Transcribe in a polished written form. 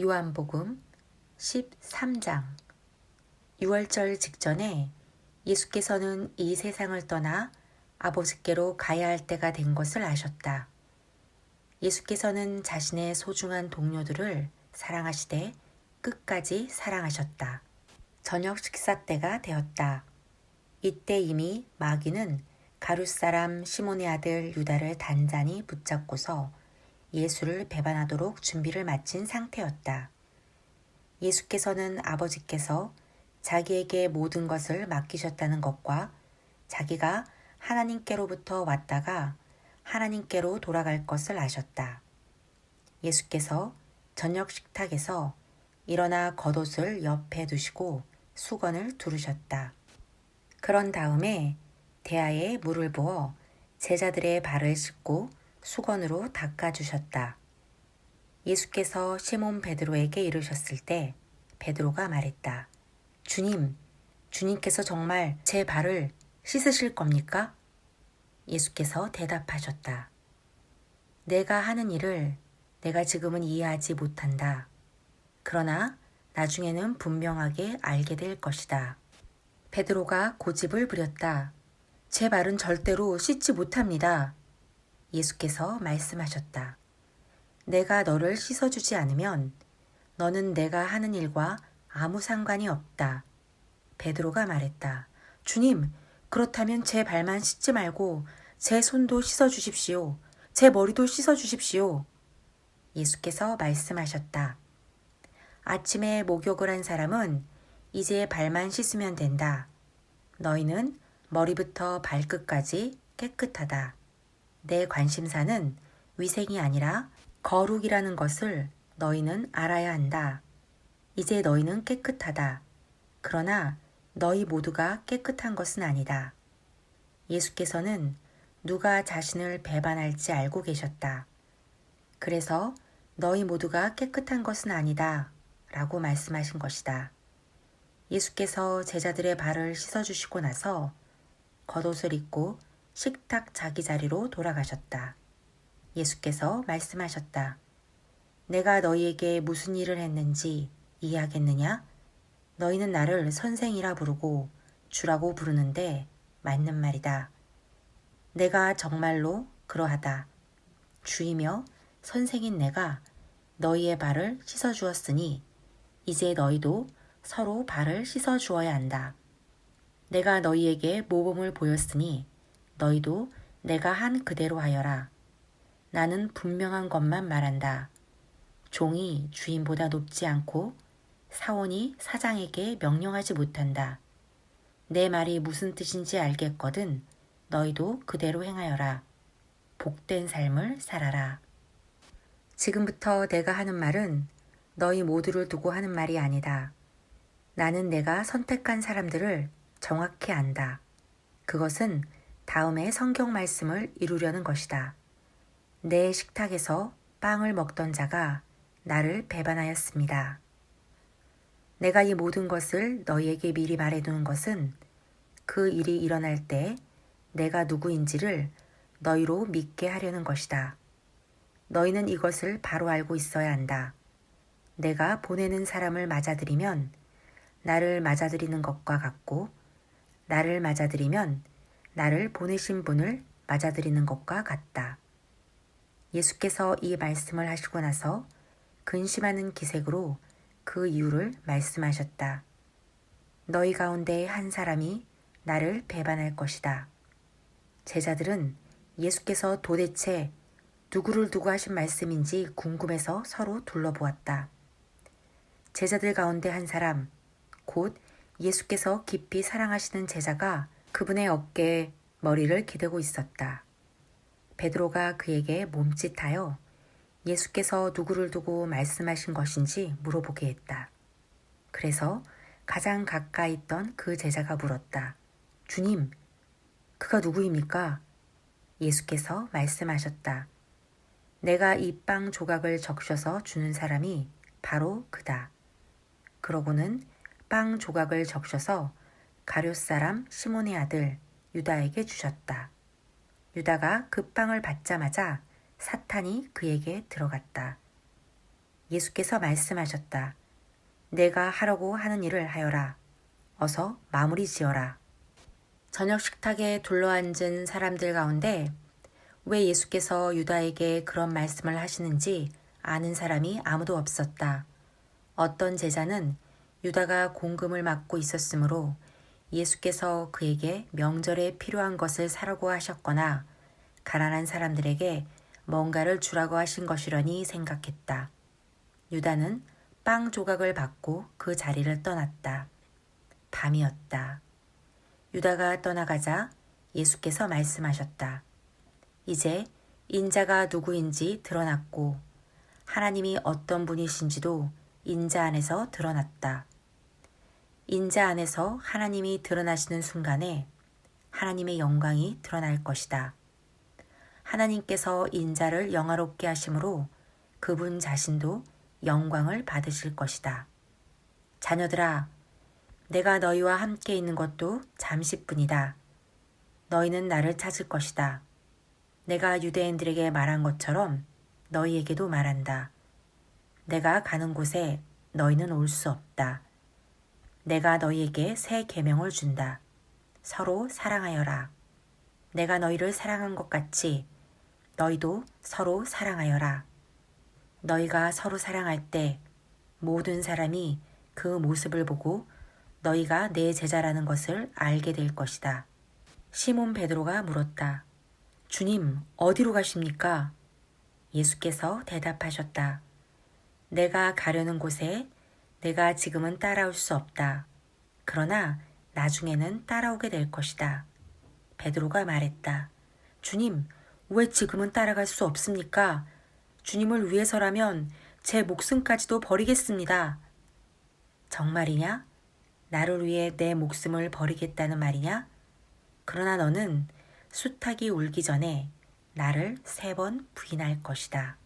요한복음 13장. 유월절 직전에 예수께서는 이 세상을 떠나 아버지께로 가야 할 때가 된 것을 아셨다. 예수께서는 자신의 소중한 동료들을 사랑하시되 끝까지 사랑하셨다. 저녁 식사 때가 되었다. 이때 이미 마귀는 가룟 사람 시몬의 아들 유다를 단단히 붙잡고서 예수를 배반하도록 준비를 마친 상태였다. 예수께서는 아버지께서 자기에게 모든 것을 맡기셨다는 것과 자기가 하나님께로부터 왔다가 하나님께로 돌아갈 것을 아셨다. 예수께서 저녁 식탁에서 일어나 겉옷을 옆에 두시고 수건을 두르셨다. 그런 다음에 대야에 물을 부어 제자들의 발을 씻고 수건으로 닦아주셨다. 예수께서 시몬 베드로에게 이르셨을 때 베드로가 말했다. 주님, 주님께서 정말 제 발을 씻으실 겁니까? 예수께서 대답하셨다. 내가 하는 일을 내가 지금은 이해하지 못한다. 그러나 나중에는 분명하게 알게 될 것이다. 베드로가 고집을 부렸다. 제 발은 절대로 씻지 못합니다. 예수께서 말씀하셨다. 내가 너를 씻어주지 않으면 너는 내가 하는 일과 아무 상관이 없다. 베드로가 말했다. 주님, 그렇다면 제 발만 씻지 말고 제 손도 씻어주십시오. 제 머리도 씻어주십시오. 예수께서 말씀하셨다. 아침에 목욕을 한 사람은 이제 발만 씻으면 된다. 너희는 머리부터 발끝까지 깨끗하다. 내 관심사는 위생이 아니라 거룩이라는 것을 너희는 알아야 한다. 이제 너희는 깨끗하다. 그러나 너희 모두가 깨끗한 것은 아니다. 예수께서는 누가 자신을 배반할지 알고 계셨다. 그래서 너희 모두가 깨끗한 것은 아니다. 라고 말씀하신 것이다. 예수께서 제자들의 발을 씻어주시고 나서 겉옷을 입고 식탁 자기 자리로 돌아가셨다. 예수께서 말씀하셨다. 내가 너희에게 무슨 일을 했는지 이해하겠느냐? 너희는 나를 선생이라 부르고 주라고 부르는데 맞는 말이다. 내가 정말로 그러하다. 주이며 선생인 내가 너희의 발을 씻어주었으니 이제 너희도 서로 발을 씻어주어야 한다. 내가 너희에게 모범을 보였으니 너희도 내가 한 그대로 하여라. 나는 분명한 것만 말한다. 종이 주인보다 높지 않고 사원이 사장에게 명령하지 못한다. 내 말이 무슨 뜻인지 알겠거든 너희도 그대로 행하여라. 복된 삶을 살아라. 지금부터 내가 하는 말은 너희 모두를 두고 하는 말이 아니다. 나는 내가 선택한 사람들을 정확히 안다. 그것은 다음의 성경 말씀을 이루려는 것이다. 내 식탁에서 빵을 먹던 자가 나를 배반하였습니다. 내가 이 모든 것을 너희에게 미리 말해두는 것은 그 일이 일어날 때 내가 누구인지를 너희로 믿게 하려는 것이다. 너희는 이것을 바로 알고 있어야 한다. 내가 보내는 사람을 맞아들이면 나를 맞아들이는 것과 같고 나를 맞아들이면 나를 보내신 분을 맞아들이는 것과 같다. 예수께서 이 말씀을 하시고 나서 근심하는 기색으로 그 이유를 말씀하셨다. 너희 가운데 한 사람이 나를 배반할 것이다. 제자들은 예수께서 도대체 누구를 두고 하신 말씀인지 궁금해서 서로 둘러보았다. 제자들 가운데 한 사람, 곧 예수께서 깊이 사랑하시는 제자가 그분의 어깨에 머리를 기대고 있었다. 베드로가 그에게 몸짓하여 예수께서 누구를 두고 말씀하신 것인지 물어보게 했다. 그래서 가장 가까이 있던 그 제자가 물었다. 주님, 그가 누구입니까? 예수께서 말씀하셨다. 내가 이 빵 조각을 적셔서 주는 사람이 바로 그다. 그러고는 빵 조각을 적셔서 가룟 사람 시몬의 아들 유다에게 주셨다. 유다가 그 빵을 받자마자 사탄이 그에게 들어갔다. 예수께서 말씀하셨다. 내가 하려고 하는 일을 하여라. 어서 마무리 지어라. 저녁 식탁에 둘러앉은 사람들 가운데 왜 예수께서 유다에게 그런 말씀을 하시는지 아는 사람이 아무도 없었다. 어떤 제자는 유다가 공금을 맡고 있었으므로 예수께서 그에게 명절에 필요한 것을 사라고 하셨거나 가난한 사람들에게 뭔가를 주라고 하신 것이려니 생각했다. 유다는 빵 조각을 받고 그 자리를 떠났다. 밤이었다. 유다가 떠나가자 예수께서 말씀하셨다. 이제 인자가 누구인지 드러났고 하나님이 어떤 분이신지도 인자 안에서 드러났다. 인자 안에서 하나님이 드러나시는 순간에 하나님의 영광이 드러날 것이다. 하나님께서 인자를 영화롭게 하심으로 그분 자신도 영광을 받으실 것이다. 자녀들아, 내가 너희와 함께 있는 것도 잠시뿐이다. 너희는 나를 찾을 것이다. 내가 유대인들에게 말한 것처럼 너희에게도 말한다. 내가 가는 곳에 너희는 올 수 없다. 내가 너희에게 새 계명을 준다. 서로 사랑하여라. 내가 너희를 사랑한 것 같이 너희도 서로 사랑하여라. 너희가 서로 사랑할 때 모든 사람이 그 모습을 보고 너희가 내 제자라는 것을 알게 될 것이다. 시몬 베드로가 물었다. 주님, 어디로 가십니까? 예수께서 대답하셨다. 내가 가려는 곳에 내가 지금은 따라올 수 없다. 그러나 나중에는 따라오게 될 것이다. 베드로가 말했다. 주님, 왜 지금은 따라갈 수 없습니까? 주님을 위해서라면 제 목숨까지도 버리겠습니다. 정말이냐? 나를 위해 내 목숨을 버리겠다는 말이냐? 그러나 너는 수탉이 울기 전에 나를 3번 부인할 것이다.